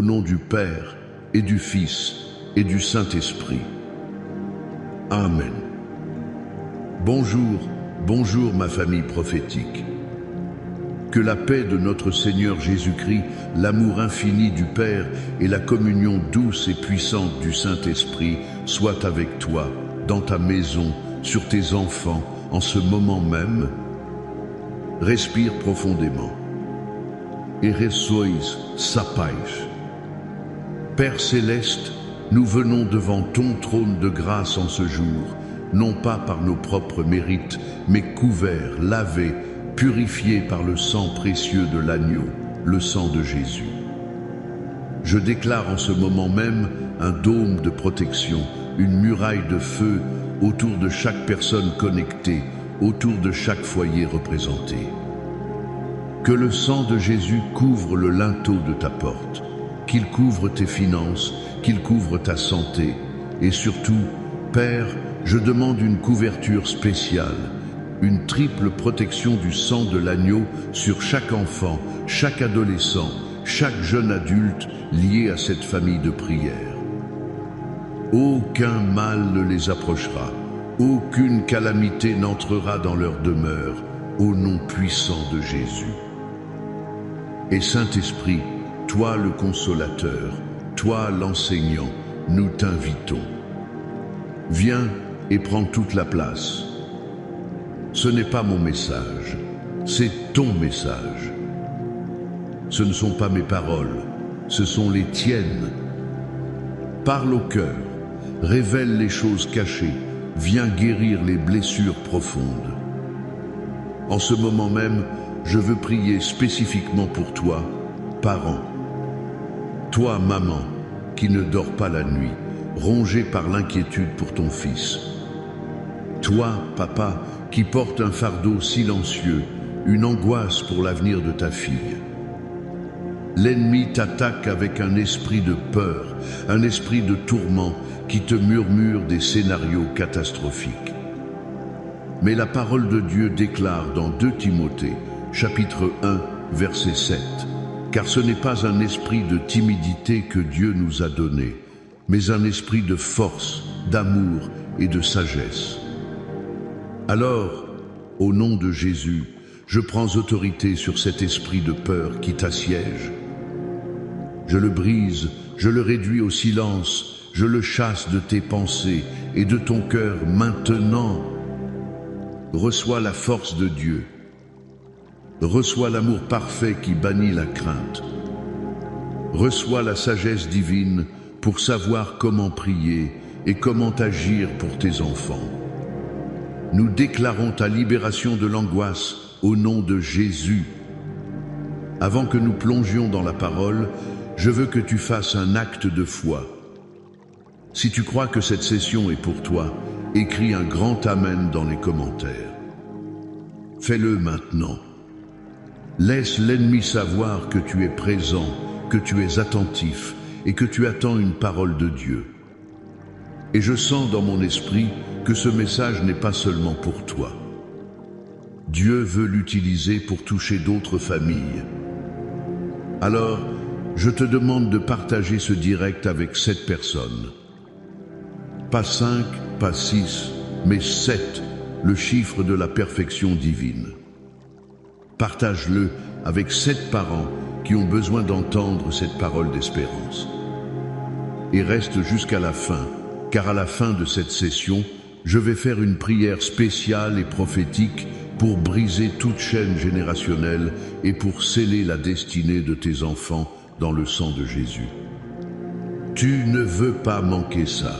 nom du Père et du Fils et du Saint-Esprit. Amen. Bonjour, bonjour ma famille prophétique. Que la paix de notre Seigneur Jésus-Christ, l'amour infini du Père et la communion douce et puissante du Saint-Esprit soient avec toi, dans ta maison, sur tes enfants, en ce moment même. Respire profondément. Eresois sapais. Père céleste, nous venons devant ton trône de grâce en ce jour, non pas par nos propres mérites, mais couverts, lavés, purifiés par le sang précieux de l'agneau, le sang de Jésus. Je déclare en ce moment même un dôme de protection, une muraille de feu autour de chaque personne connectée, autour de chaque foyer représenté. Que le sang de Jésus couvre le linteau de ta porte, qu'il couvre tes finances, qu'il couvre ta santé, et surtout, Père, je demande une couverture spéciale, une triple protection du sang de l'agneau sur chaque enfant, chaque adolescent, chaque jeune adulte lié à cette famille de prière. Aucun mal ne les approchera, aucune calamité n'entrera dans leur demeure, au nom puissant de Jésus. Et Saint-Esprit, toi le consolateur, toi l'enseignant, nous t'invitons. Viens et prends toute la place. Ce n'est pas mon message, c'est ton message. Ce ne sont pas mes paroles, ce sont les tiennes. Parle au cœur, révèle les choses cachées, viens guérir les blessures profondes. En ce moment même, je veux prier spécifiquement pour toi, parent. Toi, maman, qui ne dors pas la nuit, rongé par l'inquiétude pour ton fils. Toi, papa, qui porte un fardeau silencieux, une angoisse pour l'avenir de ta fille. L'ennemi t'attaque avec un esprit de peur, un esprit de tourment qui te murmure des scénarios catastrophiques. Mais la parole de Dieu déclare dans 2 Timothée, chapitre 1, verset 7, « Car ce n'est pas un esprit de timidité que Dieu nous a donné, mais un esprit de force, d'amour et de sagesse. » Alors, au nom de Jésus, je prends autorité sur cet esprit de peur qui t'assiège. Je le brise, je le réduis au silence, je le chasse de tes pensées et de ton cœur maintenant. Reçois la force de Dieu. Reçois l'amour parfait qui bannit la crainte. Reçois la sagesse divine pour savoir comment prier et comment agir pour tes enfants. Nous déclarons ta libération de l'angoisse au nom de Jésus. Avant que nous plongions dans la parole, je veux que tu fasses un acte de foi. Si tu crois que cette session est pour toi, écris un grand Amen dans les commentaires. Fais-le maintenant. Laisse l'ennemi savoir que tu es présent, que tu es attentif et que tu attends une parole de Dieu. Et je sens dans mon esprit que ce message n'est pas seulement pour toi. Dieu veut l'utiliser pour toucher d'autres familles. Alors, je te demande de partager ce direct avec 7 personnes. Pas 5, pas 6, mais 7, le chiffre de la perfection divine. Partage-le avec 7 parents qui ont besoin d'entendre cette parole d'espérance. Et reste jusqu'à la fin, car à la fin de cette session, je vais faire une prière spéciale et prophétique pour briser toute chaîne générationnelle et pour sceller la destinée de tes enfants dans le sang de Jésus. Tu ne veux pas manquer ça.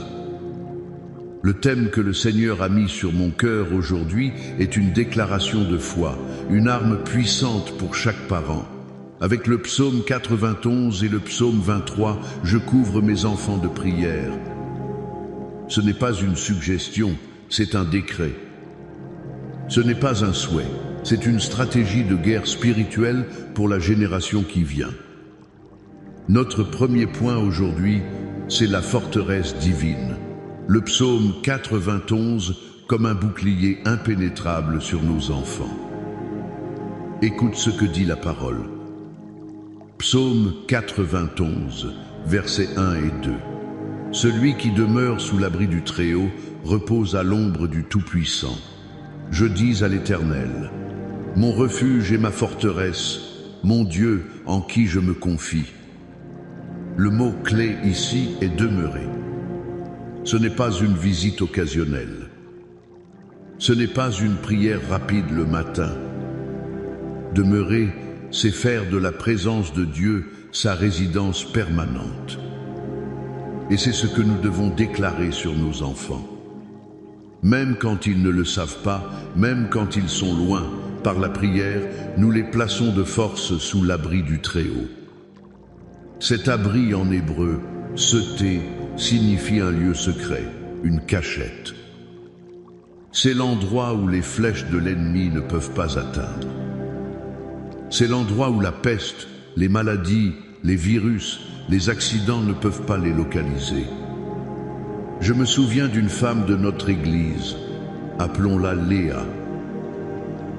Le thème que le Seigneur a mis sur mon cœur aujourd'hui est une déclaration de foi, une arme puissante pour chaque parent. Avec le psaume 91 et le psaume 23, je couvre mes enfants de prière. Ce n'est pas une suggestion, c'est un décret. Ce n'est pas un souhait, c'est une stratégie de guerre spirituelle pour la génération qui vient. Notre premier point aujourd'hui, c'est la forteresse divine. Le psaume 91 comme un bouclier impénétrable sur nos enfants. Écoute ce que dit la parole. Psaume 91, versets 1 et 2. Celui qui demeure sous l'abri du Très-Haut repose à l'ombre du Tout-Puissant. Je dis à l'Éternel, mon refuge et ma forteresse, mon Dieu en qui je me confie. Le mot clé ici est demeurer. Ce n'est pas une visite occasionnelle. Ce n'est pas une prière rapide le matin. Demeurer, c'est faire de la présence de Dieu sa résidence permanente. Et c'est ce que nous devons déclarer sur nos enfants. Même quand ils ne le savent pas, même quand ils sont loin, par la prière, nous les plaçons de force sous l'abri du Très-Haut. Cet abri en hébreu, seté, signifie un lieu secret, une cachette. C'est l'endroit où les flèches de l'ennemi ne peuvent pas atteindre. C'est l'endroit où la peste, les maladies, les virus, les accidents ne peuvent pas les localiser. Je me souviens d'une femme de notre église, appelons-la Léa.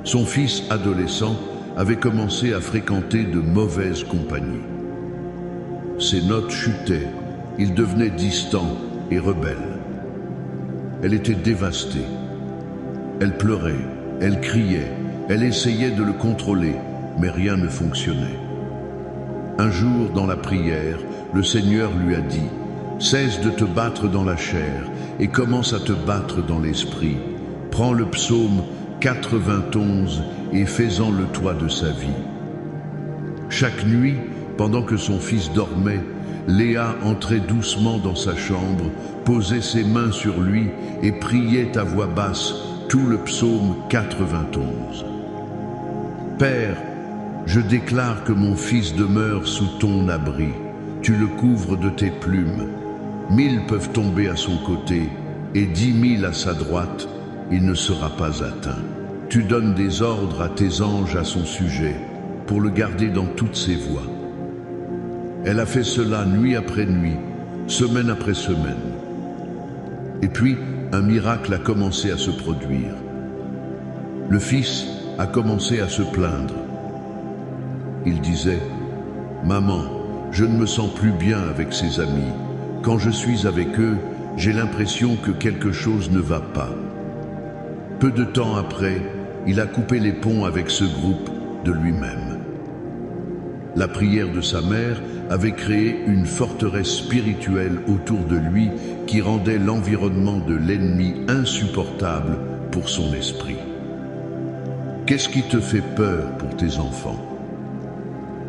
Son fils adolescent avait commencé à fréquenter de mauvaises compagnies. Ses notes chutaient, il devenait distant et rebelle. Elle était dévastée. Elle pleurait, elle criait, elle essayait de le contrôler, mais rien ne fonctionnait. Un jour, dans la prière, le Seigneur lui a dit « Cesse de te battre dans la chair et commence à te battre dans l'esprit. Prends le psaume 91 et fais-en le toit de sa vie. » Chaque nuit, pendant que son fils dormait, Léa entrait doucement dans sa chambre, posait ses mains sur lui et priait à voix basse tout le psaume 91. « Père, je déclare que mon fils demeure sous ton abri. Tu le couvres de tes plumes. 1000 peuvent tomber à son côté et 10 000 à sa droite. Il ne sera pas atteint. Tu donnes des ordres à tes anges à son sujet pour le garder dans toutes ses voies. » Elle a fait cela nuit après nuit, semaine après semaine. Et puis, un miracle a commencé à se produire. Le fils a commencé à se plaindre. Il disait « Maman, je ne me sens plus bien avec ses amis. Quand je suis avec eux, j'ai l'impression que quelque chose ne va pas. » Peu de temps après, il a coupé les ponts avec ce groupe de lui-même. La prière de sa mère avait créé une forteresse spirituelle autour de lui qui rendait l'environnement de l'ennemi insupportable pour son esprit. Qu'est-ce qui te fait peur pour tes enfants?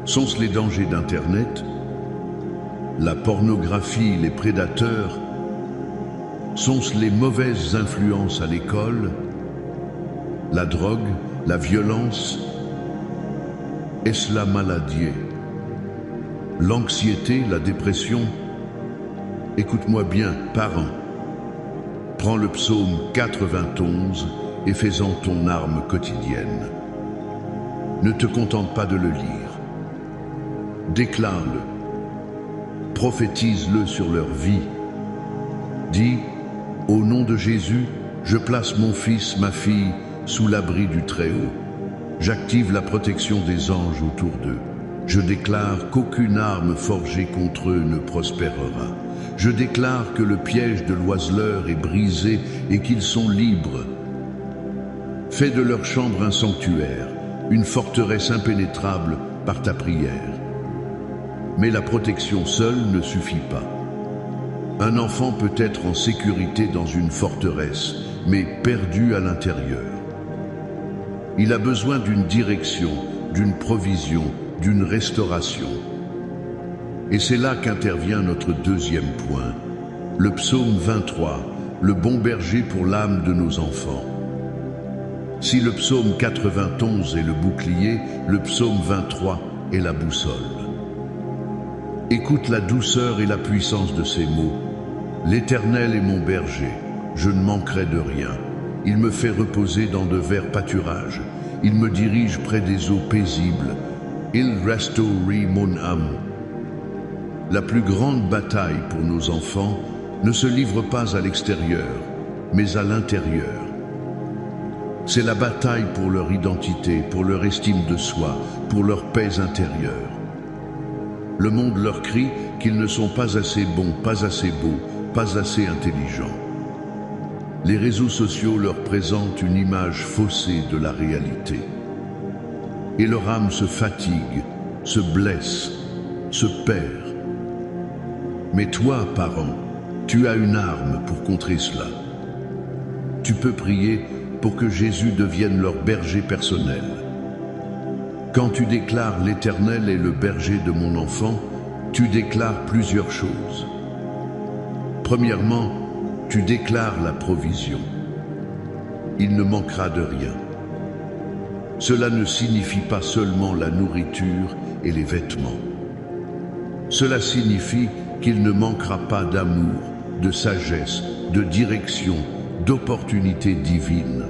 Sont-ce les dangers d'Internet? La pornographie, les prédateurs? Sont-ce les mauvaises influences à l'école? La drogue, la violence? Est-ce la maladie? L'anxiété, la dépression? Écoute-moi bien, parent. Prends le psaume 91 et fais-en ton arme quotidienne. Ne te contente pas de le lire. Déclare-le. Prophétise-le sur leur vie. Dis, au nom de Jésus, je place mon fils, ma fille, sous l'abri du Très-Haut. J'active la protection des anges autour d'eux. Je déclare qu'aucune arme forgée contre eux ne prospérera. Je déclare que le piège de l'oiseleur est brisé et qu'ils sont libres. Fais de leur chambre un sanctuaire, une forteresse impénétrable par ta prière. Mais la protection seule ne suffit pas. Un enfant peut être en sécurité dans une forteresse, mais perdu à l'intérieur. Il a besoin d'une direction, d'une provision, d'une restauration. Et c'est là qu'intervient notre deuxième point, le psaume 23, le bon berger pour l'âme de nos enfants. Si le psaume 91 est le bouclier, le psaume 23 est la boussole. Écoute la douceur et la puissance de ces mots. L'Éternel est mon berger, je ne manquerai de rien. Il me fait reposer dans de verts pâturages. Il me dirige près des eaux paisibles. Il restaure mon âme. La plus grande bataille pour nos enfants ne se livre pas à l'extérieur, mais à l'intérieur. C'est la bataille pour leur identité, pour leur estime de soi, pour leur paix intérieure. Le monde leur crie qu'ils ne sont pas assez bons, pas assez beaux, pas assez intelligents. Les réseaux sociaux leur présentent une image faussée de la réalité. Et leur âme se fatigue, se blesse, se perd. Mais toi, parent, tu as une arme pour contrer cela. Tu peux prier pour que Jésus devienne leur berger personnel. Quand tu déclares l'Éternel est le berger de mon enfant, tu déclares plusieurs choses. Premièrement, tu déclares la provision. Il ne manquera de rien. Cela ne signifie pas seulement la nourriture et les vêtements. Cela signifie qu'il ne manquera pas d'amour, de sagesse, de direction, d'opportunités divines.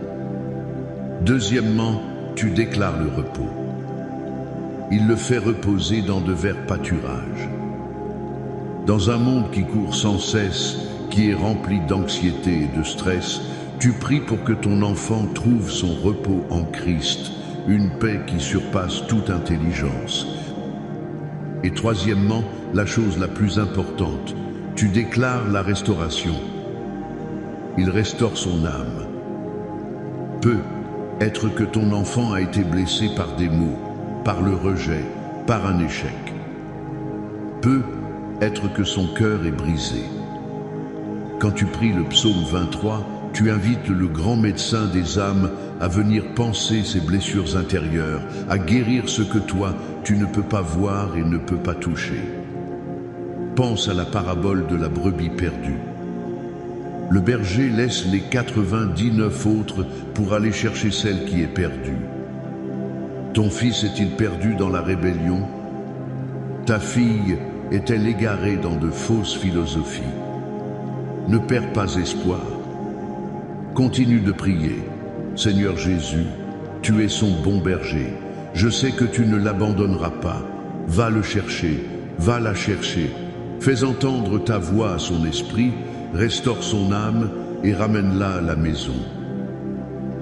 Deuxièmement, tu déclares le repos. Il le fait reposer dans de verts pâturages. Dans un monde qui court sans cesse, qui est rempli d'anxiété et de stress, tu pries pour que ton enfant trouve son repos en Christ, une paix qui surpasse toute intelligence. Et troisièmement, la chose la plus importante, tu déclares la restauration. Il restaure son âme. Peut être que ton enfant a été blessé par des mots, par le rejet, par un échec. Peut être que son cœur est brisé. Quand tu pries le psaume 23, tu invites le grand médecin des âmes à venir panser ses blessures intérieures, à guérir ce que toi, tu ne peux pas voir et ne peux pas toucher. Pense à la parabole de la brebis perdue. Le berger laisse les 99 autres pour aller chercher celle qui est perdue. Ton fils est-il perdu dans la rébellion? Ta fille est-elle égarée dans de fausses philosophies? Ne perds pas espoir. Continue de prier. Seigneur Jésus, tu es son bon berger. Je sais que tu ne l'abandonneras pas. Va le chercher, va la chercher. Fais entendre ta voix à son esprit, restaure son âme et ramène-la à la maison.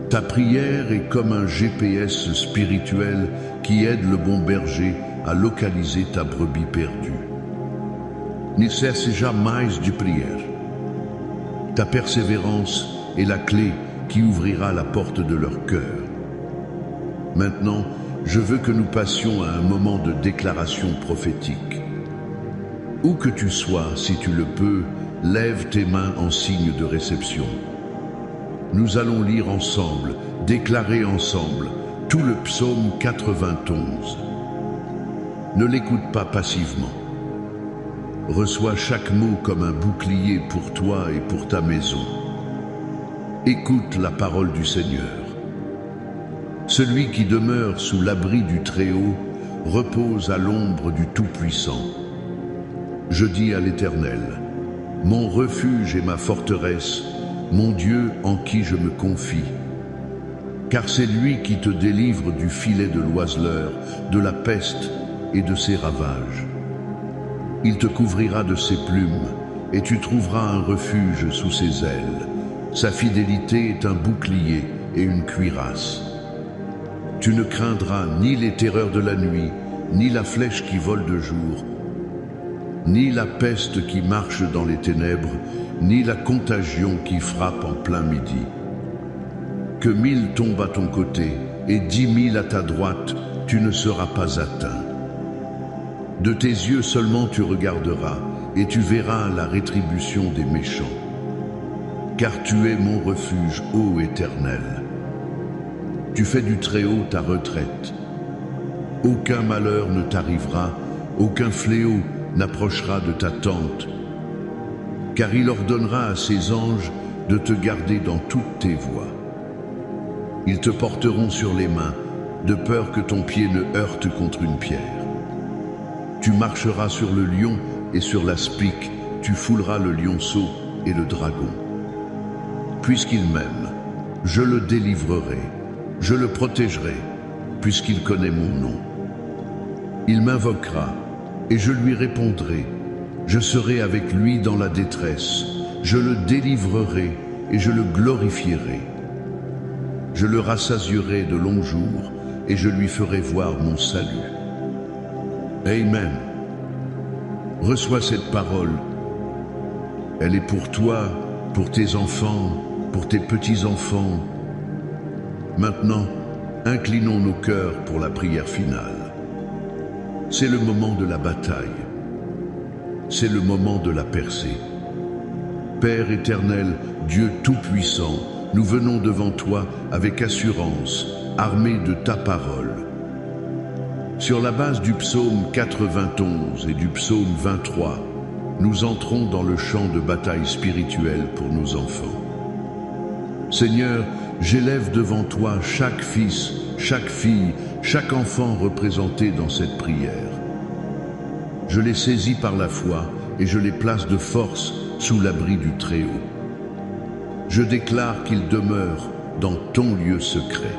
Ta prière est comme un GPS spirituel qui aide le bon berger a localiser ta brebis perdue. Ne cesse jamais de prier. Ta persévérance est la clé qui ouvrira la porte de leur cœur. Maintenant, je veux que nous passions à un moment de déclaration prophétique. Où que tu sois, si tu le peux, lève tes mains en signe de réception. Nous allons lire ensemble, déclarer ensemble, tout le psaume 91. Ne l'écoute pas passivement. Reçois chaque mot comme un bouclier pour toi et pour ta maison. Écoute la parole du Seigneur. Celui qui demeure sous l'abri du Très-Haut repose à l'ombre du Tout-Puissant. Je dis à l'Éternel, mon refuge et ma forteresse, mon Dieu en qui je me confie. Car c'est lui qui te délivre du filet de l'oiseleur, de la peste et de ses ravages. Il te couvrira de ses plumes, et tu trouveras un refuge sous ses ailes. Sa fidélité est un bouclier et une cuirasse. Tu ne craindras ni les terreurs de la nuit, ni la flèche qui vole de jour, ni la peste qui marche dans les ténèbres, ni la contagion qui frappe en plein midi. Que 1000 tombent à ton côté et 10 000 à ta droite, tu ne seras pas atteint. De tes yeux seulement tu regarderas, et tu verras la rétribution des méchants. Car tu es mon refuge, ô Éternel. Tu fais du Très-Haut ta retraite. Aucun malheur ne t'arrivera, aucun fléau n'approchera de ta tente. Car il ordonnera à ses anges de te garder dans toutes tes voies. Ils te porteront sur les mains, de peur que ton pied ne heurte contre une pierre. Tu marcheras sur le lion et sur l'aspic, tu fouleras le lionceau et le dragon. Puisqu'il m'aime, je le délivrerai, je le protégerai, puisqu'il connaît mon nom. Il m'invoquera, et je lui répondrai. Je serai avec lui dans la détresse, je le délivrerai et je le glorifierai. Je le rassasierai de longs jours, et je lui ferai voir mon salut. Amen. Reçois cette parole. Elle est pour toi, pour tes enfants, pour tes petits-enfants. Maintenant, inclinons nos cœurs pour la prière finale. C'est le moment de la bataille. C'est le moment de la percée. Père éternel, Dieu Tout-Puissant, nous venons devant toi avec assurance, armés de ta parole. Sur la base du psaume 91 et du psaume 23, nous entrons dans le champ de bataille spirituelle pour nos enfants. Seigneur, j'élève devant toi chaque fils, chaque fille, chaque enfant représenté dans cette prière. Je les saisis par la foi et je les place de force sous l'abri du Très-Haut. Je déclare qu'ils demeurent dans ton lieu secret.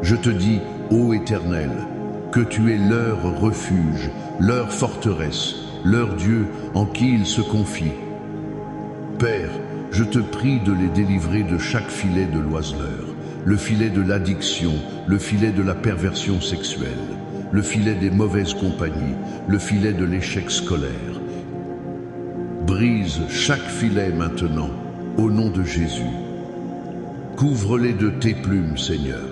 Je te dis, ô Éternel, que tu es leur refuge, leur forteresse, leur Dieu en qui ils se confient. Père, je te prie de les délivrer de chaque filet de l'oiseleur, le filet de l'addiction, le filet de la perversion sexuelle, le filet des mauvaises compagnies, le filet de l'échec scolaire. Brise chaque filet maintenant, au nom de Jésus. Couvre-les de tes plumes, Seigneur.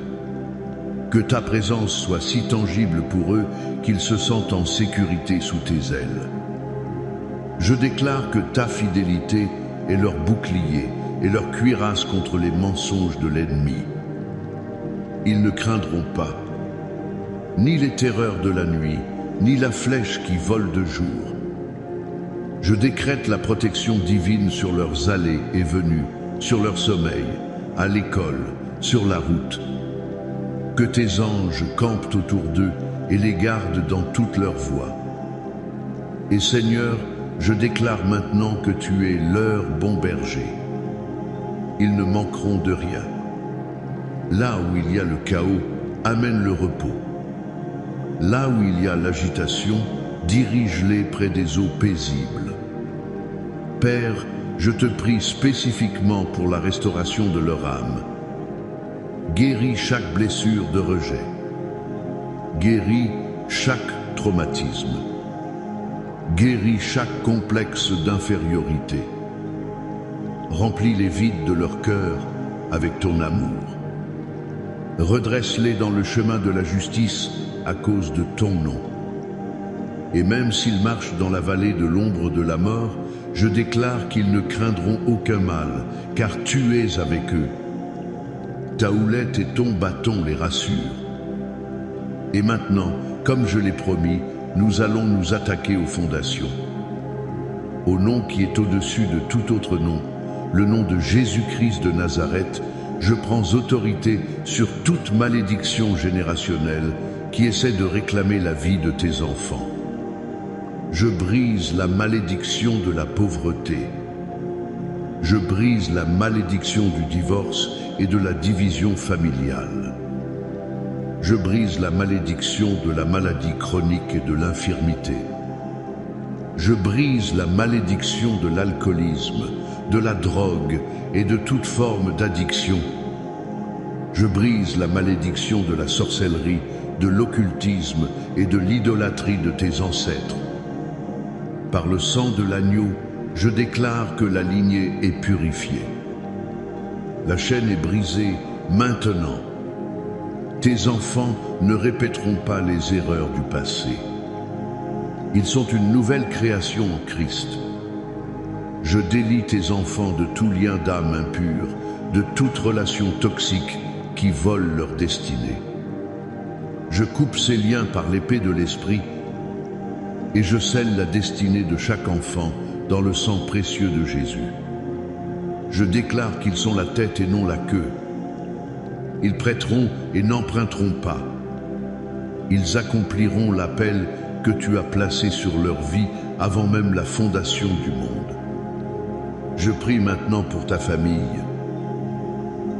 Que ta présence soit si tangible pour eux qu'ils se sentent en sécurité sous tes ailes. Je déclare que ta fidélité est leur bouclier et leur cuirasse contre les mensonges de l'ennemi. Ils ne craindront pas, ni les terreurs de la nuit, ni la flèche qui vole de jour. Je décrète la protection divine sur leurs allées et venues, sur leur sommeil, à l'école, sur la route. Que tes anges campent autour d'eux et les gardent dans toutes leurs voies. Et Seigneur, je déclare maintenant que tu es leur bon berger. Ils ne manqueront de rien. Là où il y a le chaos, amène le repos. Là où il y a l'agitation, dirige-les près des eaux paisibles. Père, je te prie spécifiquement pour la restauration de leur âme. Guéris chaque blessure de rejet. Guéris chaque traumatisme. Guéris chaque complexe d'infériorité. Remplis les vides de leur cœur avec ton amour. Redresse-les dans le chemin de la justice à cause de ton nom. Et même s'ils marchent dans la vallée de l'ombre de la mort, je déclare qu'ils ne craindront aucun mal, car tu es avec eux. Ta houlette et ton bâton les rassurent. Et maintenant, comme je l'ai promis, nous allons nous attaquer aux fondations. Au nom qui est au-dessus de tout autre nom, le nom de Jésus-Christ de Nazareth, je prends autorité sur toute malédiction générationnelle qui essaie de réclamer la vie de tes enfants. Je brise la malédiction de la pauvreté. Je brise la malédiction du divorce et de la division familiale. Je brise la malédiction de la maladie chronique et de l'infirmité. Je brise la malédiction de l'alcoolisme, de la drogue et de toute forme d'addiction. Je brise la malédiction de la sorcellerie, de l'occultisme et de l'idolâtrie de tes ancêtres. Par le sang de l'agneau, je déclare que la lignée est purifiée. La chaîne est brisée maintenant. Tes enfants ne répéteront pas les erreurs du passé. Ils sont une nouvelle création en Christ. Je délie tes enfants de tout lien d'âme impur, de toute relation toxique qui vole leur destinée. Je coupe ces liens par l'épée de l'Esprit et je scelle la destinée de chaque enfant dans le sang précieux de Jésus. Je déclare qu'ils sont la tête et non la queue. Ils prêteront et n'emprunteront pas. Ils accompliront l'appel que tu as placé sur leur vie avant même la fondation du monde. Je prie maintenant pour ta famille.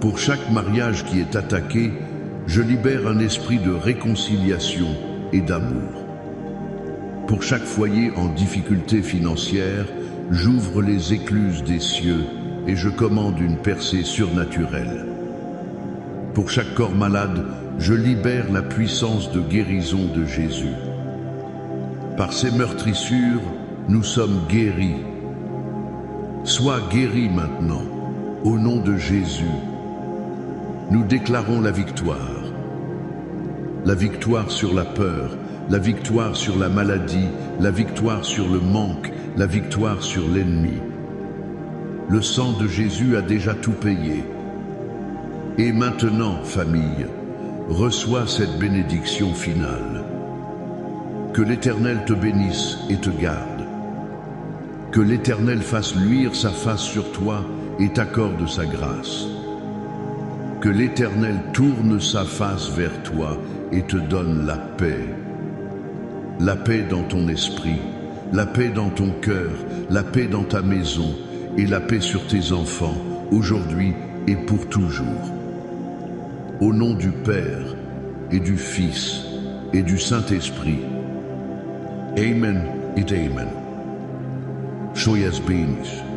Pour chaque mariage qui est attaqué, je libère un esprit de réconciliation et d'amour. Pour chaque foyer en difficulté financière, j'ouvre les écluses des cieux et je commande une percée surnaturelle. Pour chaque corps malade, je libère la puissance de guérison de Jésus. Par ses meurtrissures, nous sommes guéris. Sois guéri maintenant, au nom de Jésus. Nous déclarons la victoire. La victoire sur la peur, la victoire sur la maladie, la victoire sur le manque, la victoire sur l'ennemi. Le sang de Jésus a déjà tout payé. Et maintenant, famille, reçois cette bénédiction finale. Que l'Éternel te bénisse et te garde. Que l'Éternel fasse luire sa face sur toi et t'accorde sa grâce. Que l'Éternel tourne sa face vers toi et te donne la paix. La paix dans ton esprit, la paix dans ton cœur, la paix dans ta maison et la paix sur tes enfants, aujourd'hui et pour toujours. Au nom du Père et du Fils et du Saint-Esprit. Amen et Amen. Soyez bénis.